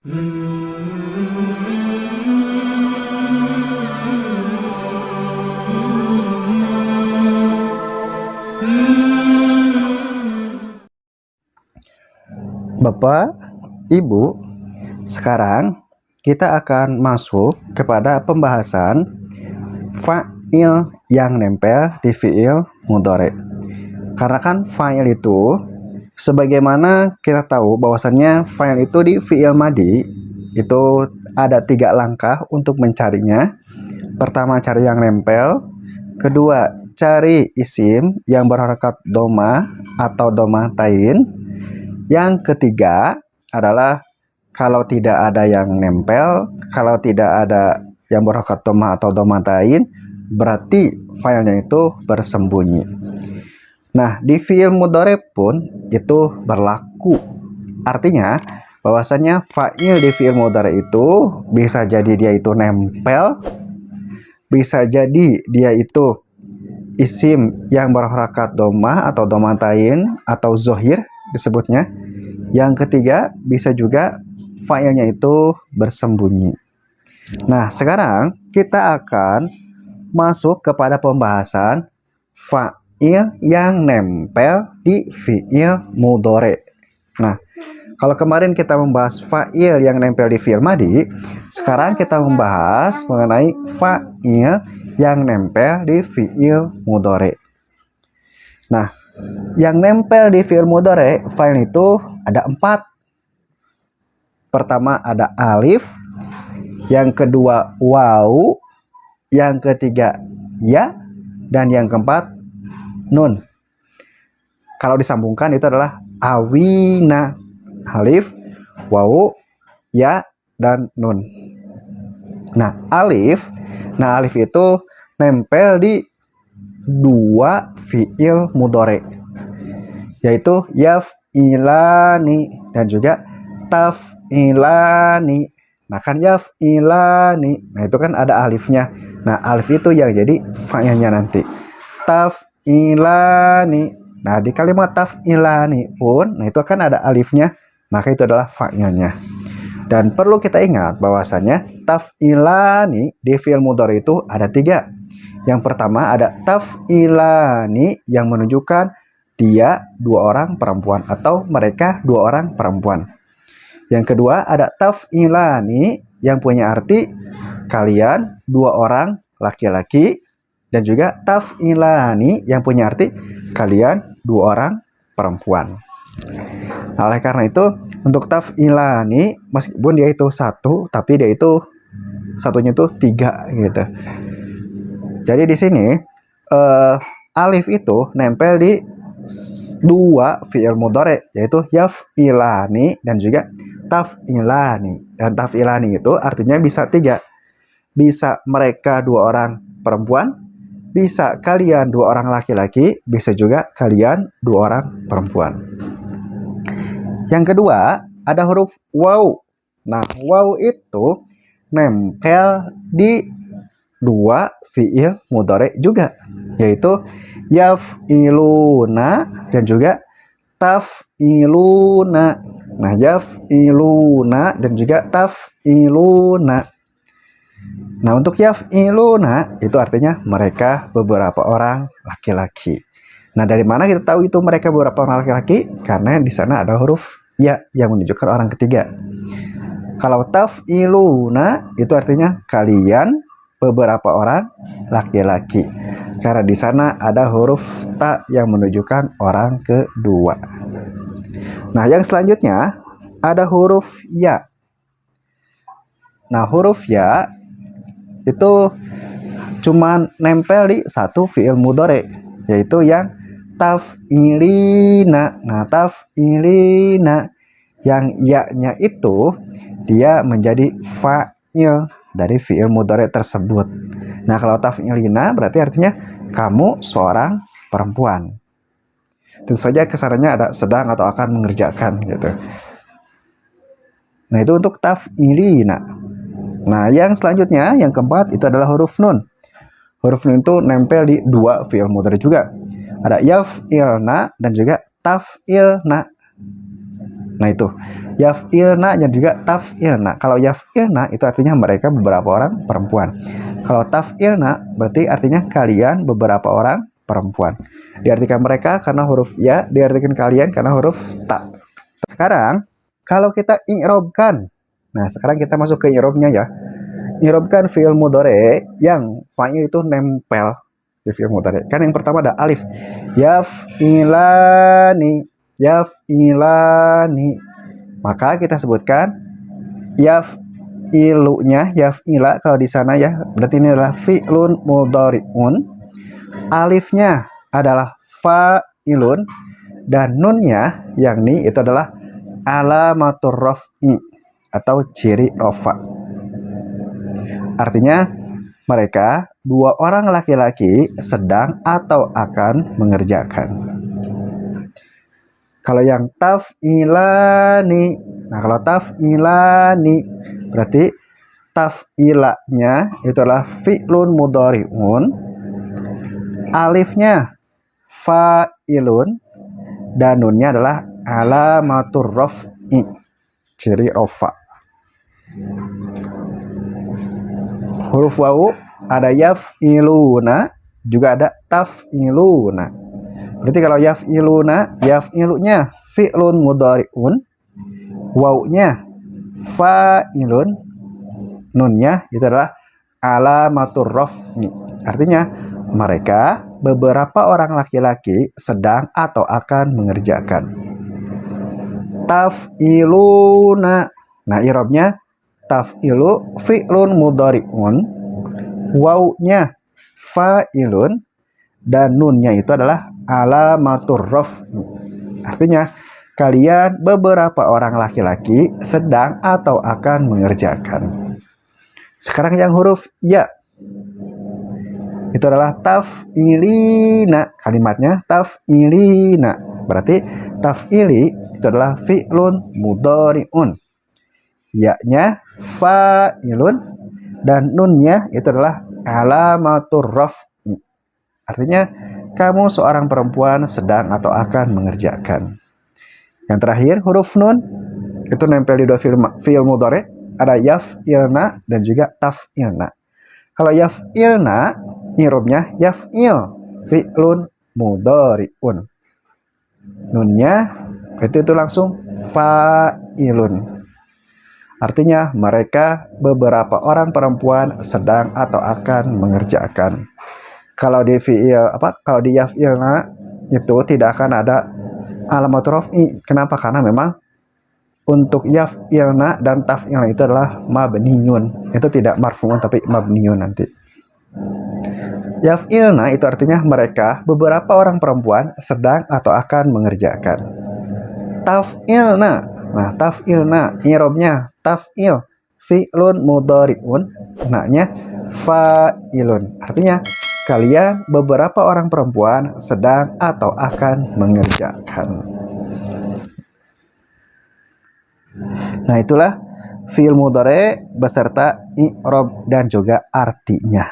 Bapak, Ibu, sekarang kita akan masuk kepada pembahasan fa'il yang nempel di fi'il mudhari. Karena kan fa'il itu, sebagaimana kita tahu bahwasannya fa'il itu di fi'il madhi itu ada 3 langkah untuk mencarinya. Pertama, cari yang nempel. Kedua, cari isim yang berharakat doma atau doma tain. Yang ketiga adalah kalau tidak ada yang nempel, kalau tidak ada yang berharakat doma atau doma tain, berarti filenya itu bersembunyi. Nah, di fi'il mudhari pun itu berlaku. Artinya bahwasanya fa'il di fi'il mudhari itu bisa jadi dia itu nempel, bisa jadi dia itu isim yang berharakat doma atau doma tain atau zohir disebutnya. Yang ketiga bisa juga fa'ilnya itu bersembunyi. Nah, sekarang kita akan masuk kepada pembahasan fa'il yang nempel di fi'il mudhari. Nah, kalau kemarin kita membahas fa'il yang nempel di fi'il madhi, sekarang kita membahas mengenai fa'il yang nempel di fi'il mudhari. Nah, yang nempel di fi'il mudhari, fa'il itu ada 4. Pertama ada alif, yang kedua waw, yang ketiga ya, dan yang keempat nun. Kalau disambungkan itu adalah awina, alif, waw, ya, dan nun. Nah, alif itu nempel di 2 fi'il mudhari, yaitu yaf'ilani dan juga taf'ilani. Nah, kan yaf'ilani, nah itu kan ada alifnya. Nah, alif itu yang jadi fa'ilnya nanti. Taf'ilani. Nah, di kalimat taf'ilani pun, nah itu kan ada alifnya, maka itu adalah fa'ilnya. Dan perlu kita ingat bahwasannya taf'ilani di fi'il mudhari itu ada 3. Yang pertama ada taf'ilani yang menunjukkan dia 2 orang perempuan atau mereka 2 orang perempuan. Yang kedua ada taf'ilani yang punya arti kalian 2 orang laki-laki, dan juga taf'ilani yang punya arti kalian 2 orang perempuan. Nah, oleh karena itu untuk taf'ilani meskipun dia itu 1, tapi dia itu satunya itu 3 gitu. Jadi di sini alif itu nempel di 2 fi'il mudhari, yaitu yaf'ilani dan juga taf'ilani. Dan taf'ilani itu artinya bisa 3. Bisa mereka 2 orang perempuan, bisa kalian 2 orang laki-laki, bisa juga kalian 2 orang perempuan. Yang kedua ada huruf waw. Nah, waw itu nempel di 2 fi'il mudhari juga, yaitu yaf'iluna dan juga taf'iluna. Nah, yaf'iluna dan juga taf'iluna. Nah, untuk yaf'iluna itu artinya mereka beberapa orang laki-laki. Nah, dari mana kita tahu itu mereka beberapa orang laki-laki? Karena di sana ada huruf ya yang menunjukkan orang ketiga. Kalau taf'iluna itu artinya kalian beberapa orang laki-laki, karena di sana ada huruf ta yang menunjukkan orang kedua. Nah, yang selanjutnya ada huruf ya. Nah, huruf ya itu cuman nempel di 1 fi'il mudhari, yaitu yang taf'ilina. Nah, taf'ilina yang ya-nya itu dia menjadi fa'il dari fi'il mudhari tersebut. Nah, kalau taf'ilina berarti artinya kamu seorang perempuan. Tentu saja kesannya ada sedang atau akan mengerjakan gitu. Nah, itu untuk taf'ilina. Nah, yang selanjutnya yang keempat itu adalah huruf nun. Huruf nun itu nempel di 2 fi'il mudhari juga. Ada yaf'ilna dan juga taf'ilna. Nah itu yaf'ilna dan juga taf'ilna. Kalau yaf'ilna itu artinya mereka beberapa orang perempuan. Kalau taf'ilna berarti artinya kalian beberapa orang perempuan. Diartikan mereka karena huruf ya, diartikan kalian karena huruf ta. Sekarang kalau kita i'robkan. Nah, sekarang kita masuk ke i'robnya ya. I'robkan fi'il mudhari yang fa'il itu nempel di fi'il mudhari. Kan yang pertama ada alif. Yaf'ilani, yaf'ilani. Maka kita sebutkan yaf'ilunya, yaf'ila kalau di sana ya, berarti ini adalah fi'lun mudhari'un. Alifnya adalah fa'ilun dan nunnya yang ini itu adalah alamatur raf'i atau ciri rafa. Artinya mereka dua orang laki-laki sedang atau akan mengerjakan. Kalau yang taf'ilani, nah kalau taf'ilani berarti taf'ilanya itu adalah fi'lun mudhari'un, alifnya fa'ilun dan nunnya adalah alamatur raf'i, ciri rafa. Huruf wawu ada yaf'iluna, juga ada taf'iluna. Berarti kalau yaf'iluna, yaf'ilunya fi'lun mudhari'un, wawunya fa'ilun, nunnya itu adalah alamatur raf'i. Artinya mereka beberapa orang laki-laki sedang atau akan mengerjakan. Taf'iluna. Nah, i'rabnya taf'ilu fi'lun mudhari'un, wawunya fa'ilun dan nunnya itu adalah alamatur raf'i. Artinya kalian beberapa orang laki-laki sedang atau akan mengerjakan. Sekarang yang huruf ya itu adalah taf'ilina. Kalimatnya taf'ilina. Berarti taf'ili itu adalah fi'lun mudhari'un. Ya-nya fa'ilun dan nunnya itu adalah alamatur raf'i. Artinya kamu seorang perempuan sedang atau akan mengerjakan. Yang terakhir huruf nun itu nempel di dua fi'il mudhari, ada yaf'ilna dan juga taf'ilna. Kalau yaf'ilna i'rabnya yaf'il fi'lun mudhari'un. Nunnya itu langsung fa'ilun. Artinya mereka beberapa orang perempuan sedang atau akan mengerjakan. Kalau di kalau di yaf'ilna itu tidak akan ada alamatur raf'i. Kenapa? Karena memang untuk yaf'ilna dan taf'ilna itu adalah mabniyun. Itu tidak marfu'un tapi mabniyun nanti. Yaf'ilna itu artinya mereka beberapa orang perempuan sedang atau akan mengerjakan. Taf'ilna. Nah, taf'ilna i'rabnya taf'il fi'lun mudhari'un, maknanya fa'ilun. Artinya kalian beberapa orang perempuan sedang atau akan mengerjakan. Nah, itulah fi'il mudhari beserta i'rab dan juga artinya.